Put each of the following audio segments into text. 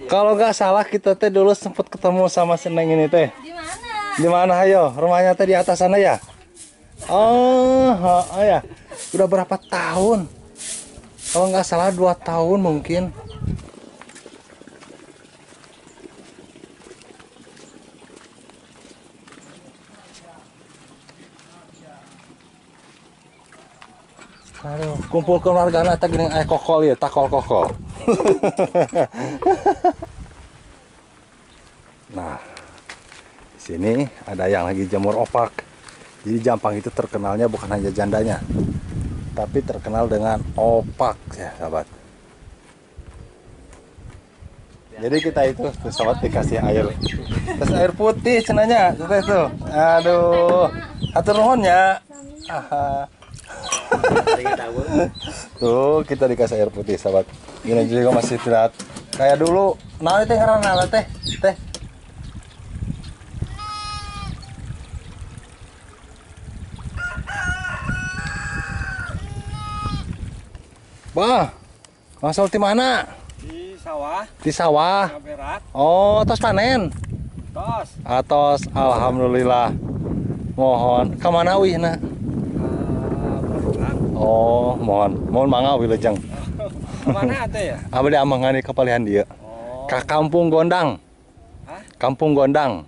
Kalau nggak salah kita teh dulu sempat ketemu sama si Neng ini teh. Di mana? Di mana ayo? Rumahnya teh di atas sana ya? Oh, oh ya. Udah berapa tahun? Kalau nggak salah 2 tahun mungkin. Aduh, kumpul keluarga anak tak gini kokol ya, takol kokol. Nah, di sini ada yang lagi jamur opak. Jadi Jampang itu terkenalnya bukan hanya jandanya, tapi terkenal dengan opak ya, sahabat. Jadi kita itu sahabat dikasih air, terus air putih cenanya, itu. Aduh, atur nuhun ya. Tuh kita dikasih air putih sahabat. Ini juga masih tidak kayak dulu. Nah teh karena teh teh. Wah, masuk di mana? Di sawah. Di sawah. Berat. Oh, tos panen. Tos. Atos, alhamdulillah. Mohon, kemana wih nak? Oh, mohon mangga wilujeng. Kemana atuh ya? Abdi amangani kapalihan dia. Oh. Ka Kampung Gondang. Hah? Kampung Gondang.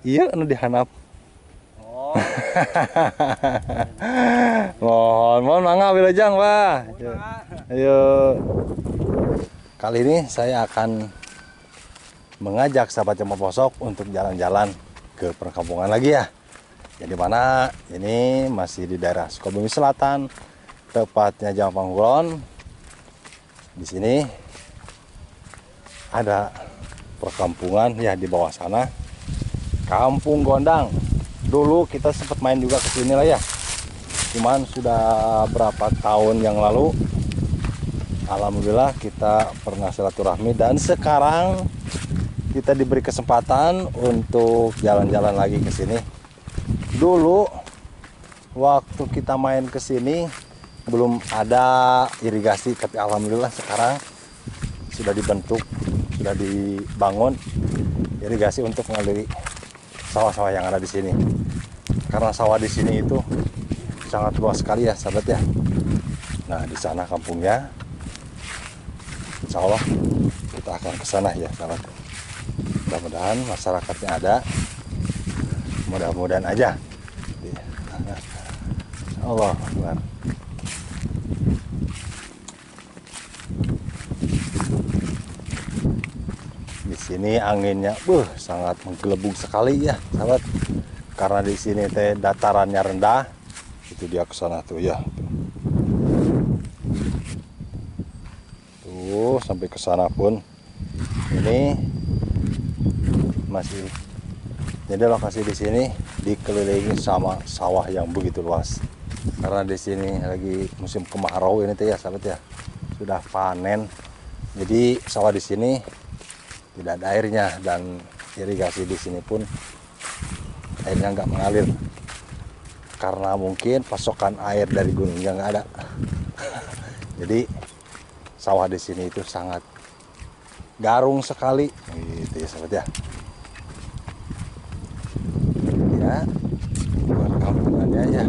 Iya, anu dihanap. Oh. mohon mangga wilujeng, Pak. Ayo. Kali ini saya akan mengajak sahabat Jampang Posok untuk jalan-jalan ke perkampungan lagi ya. Jadi mana ini masih di daerah Sukabumi Selatan, tepatnya Jampang Kulon. Di sini ada perkampungan ya di bawah sana, Kampung Gondang. Dulu kita sempat main juga ke sini lah ya. Cuman sudah berapa tahun yang lalu, alhamdulillah kita pernah silaturahmi dan sekarang kita diberi kesempatan untuk jalan-jalan lagi ke sini. Dulu waktu kita main ke sini belum ada irigasi, tapi alhamdulillah sekarang sudah dibentuk, sudah dibangun irigasi untuk mengaliri sawah-sawah yang ada di sini. Karena sawah di sini itu sangat luas sekali ya, sahabat ya. Nah, di sana kampungnya. Insya Allah kita akan ke sana ya, sahabat. Mudah-mudahan masyarakatnya ada. Mudah-mudahan aja. Allah Akbar. Di sini anginnya sangat menggelembung sekali ya, sahabat. Karena di sini teh datarannya rendah. Itu dia ke sana tuh ya. Tuh sampai ke sana pun ini masih. Jadi lokasi di sini dikelilingi sama sawah yang begitu luas. Karena di sini lagi musim kemarau ini tuh ya, sahabat ya. Sudah panen. Jadi sawah di sini tidak ada airnya dan irigasi di sini pun airnya nggak mengalir. Karena mungkin pasokan air dari gunungnya nggak ada. Jadi sawah di sini itu sangat garung sekali, gitu ya, sahabat ya. Ya, perkampungannya ya.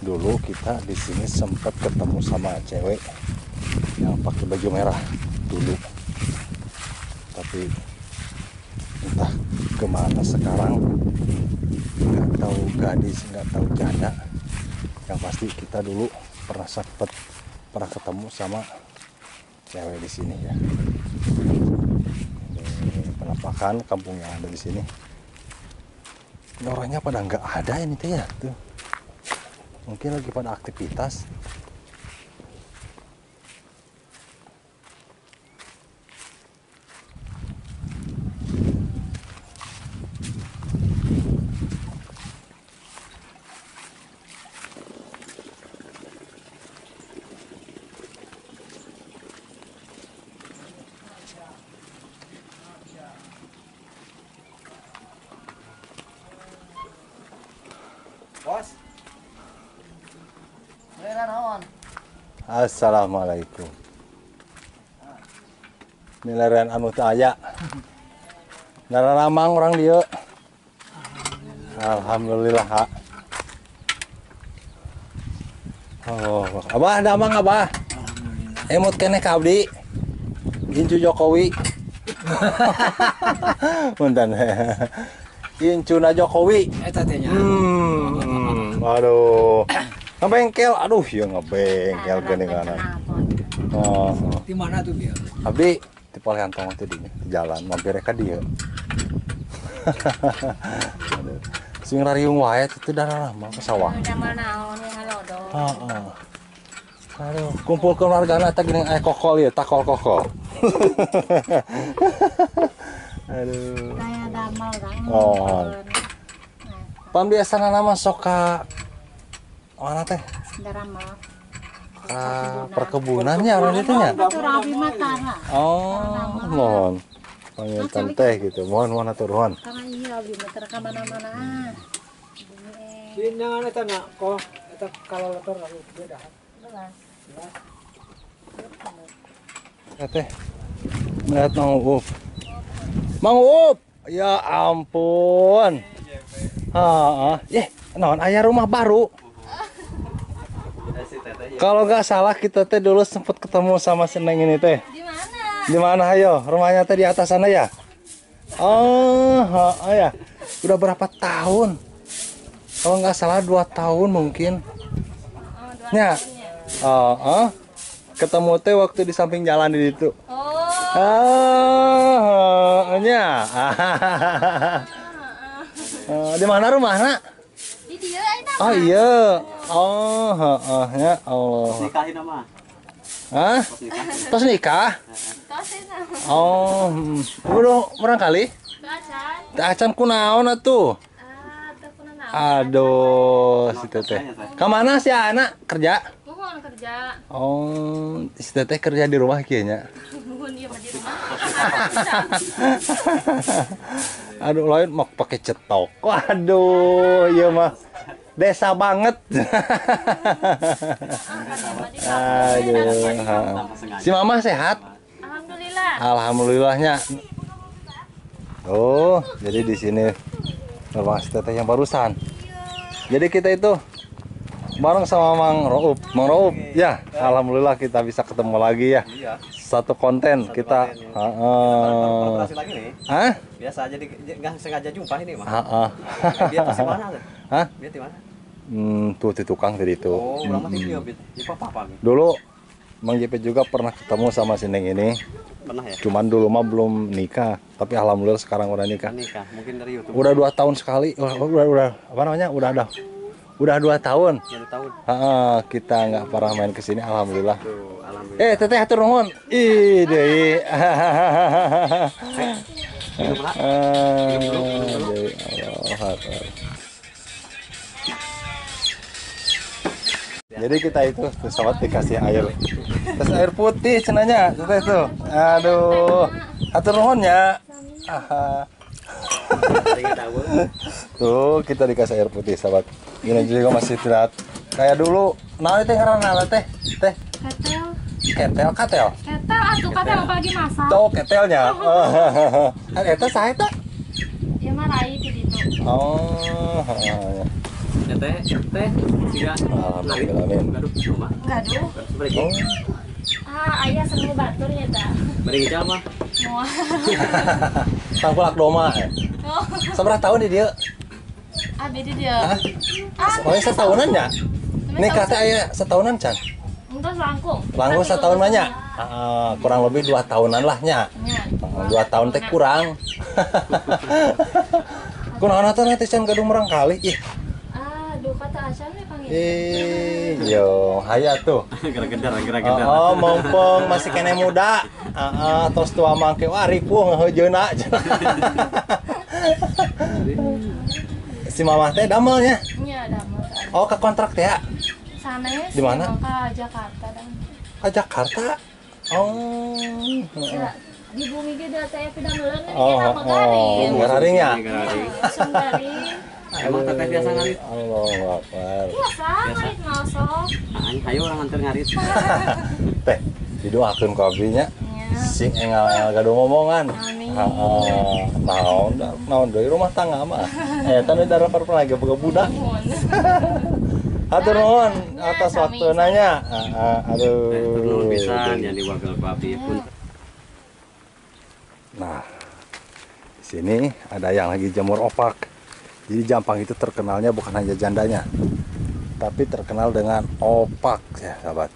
Dulu kita di sini sempat ketemu sama cewek yang pakai baju merah dulu. Tapi entah kemana sekarang, nggak tahu gadis, nggak tahu janda. Yang pasti kita dulu pernah ketemu sama cewek di sini ya. Ini penampakan kampung yang ada di sini. Ini orangnya pada nggak ada ini teh ya tuh. Mungkin lagi pada aktivitas. Bos. Assalamualaikum. Milarian anu teu aya. Nararamang orang dia. Alhamdulillah. Ha. Oh, Abah damang Abah. Emot keneh ka abdi. Incu Jokowi. Punten. Incuna Jokowi. Eta teh nya. Aduh. Ngabengkel, aduh ya ngabengkel geninganan. Oh. Di mana tuh dia? Abdi di Poliantong teh di jalan mampir ka dieu. Aduh. Sing rariung wae itu darah mah ke sawah. Udah naon we halodo. Heeh. Aduh, kumpulkeun wargana teh geuning aya kokol ieu, takol kokol. Aduh. Daya damal urang. Oh. Pan biasana nama sok ka mana teh? Daramal. Perkebunannya orang itu nya. Itu rabi matara. Oh, mohon. Panginten teh gitu. Mohon atur nuhun. Karena iya abdi matara ka mana-mana. Di nang eta na kok eta kalau letor lalu beda. Teh. Melihat Mang Uup. Mang Uup. Ya ampun. Heeh. Naon aya rumah baru. Kalau nggak salah kita teh dulu sempat ketemu sama si Neng ini teh. Di mana? Di mana ayo? Rumahnya teh di atas sana ya? Oh, ya. Udah berapa tahun? Kalau nggak salah 2 tahun mungkin. Ya. Ketemu teh waktu di samping jalan di situ. Nya. Di mana rumahnya? Di dieu ayeuna. Oh iya. Ya Allah. Nikahin nama. Hah? Tos nikah? Tos eta. Oh, udah orang kali? Kacan. Teh acan kunaon atuh? Teu pernah naon. Aduh, si teteh. Kemana si anak kerja? Nuhun kerja. Oh, si teteh kerja di rumah kayaknya. Nuhun ieu mah di rumah. Aduh, lain mau pakai cetok. Waduh, iya mah desa banget. Aduh. Si mama sehat? Alhamdulillah. Alhamdulillahnya. Oh, jadi di sini rumah si teteh yang barusan. Jadi kita itu bareng sama Mang Roup. Mang Roup, ya, alhamdulillah kita bisa ketemu lagi ya. Satu konten kita. Kolaborasi lagi nih. Hah? Biasa aja nggak sengaja jumpa ini mah. Dia pasti mana tuh? Hah? Dia di mana? Tuh di tukang tadi itu. Oh, lama sih dia di apa nih? Dulu Mang JP juga pernah ketemu sama si Neng ini. Pernah ya? Cuman dulu mah belum nikah, tapi alhamdulillah sekarang udah nikah. Nikah, mungkin dari YouTube. Udah 2 tahun sekali. Udah apa namanya? Udah 2 tahun. 2 tahun. Kita nggak pernah main ke sini, alhamdulillah. Tuh, alhamdulillah. Teteh hatur nuhun. Ih, deui. Minum lah. Jadi kita itu pesawat dikasih air. Terus air putih cenanya, teteh tuh. Aduh. Hatur nuhun ya. Tuh kita dikasih air putih sahabat. Ini juga masih tidak kayak dulu. Nah itu ngaranna teh. Ketel. Katel. Ketel atuh ketel apalagi masak. Tuh ketelnya. Eta saha eta? Ieu mah rai di ditu. Oh, Ya teh, siga. alhamdulillah amin. Gaduh, rumah. Gaduh. Seperti Oh. Aya semu batur nya ta. beri hijau mah. Moal. Tangkulak doma. Oh. Seberapa tahun di dia? Beda dia. Pokoknya setahunan ya? Nikah teh aya setahunan can? Engkau langkung. Langkung setahun mah nya? Kurang lebih 2 tahunan lah nya. 2 tahun teh kurang. Kunaon atuh teh can gaduh merang kali ih. Aduh kata asal we panggil. Yo, haya tuh. Gara-gara. Oh, mumpung masih kene muda. Tos tua mangke wari ku ngeujeuna. Si mamah teh damelnya. Nya damel. Oh, ke kontrak teh ya? Sanes. Di mana? Ke Jakarta dan. Ke Jakarta. Oh. Di bumi ge da teh pidameuleuan Oh, garing ya? Langsung garing. Emang teteh biasa ngarit. Allahu Akbar. Biasa, ngarit ngosok. Ayo orang nganter ngarit. Teh, didoakeun ku abdinya. Ya. Sing engal-engal gaduh ngomongan. Amin. Naon deui rumah tangga mah. Eta nu darapar lagi boga budak. Mohon. Hatur nuhun atas sami. waktu nanya. Aduh. Turun pisan yang diwakil ku abdi pun. Nah, di sini ada yang lagi jamur opak. Jadi Jampang itu terkenalnya bukan hanya jandanya, tapi terkenal dengan opak ya, sahabat.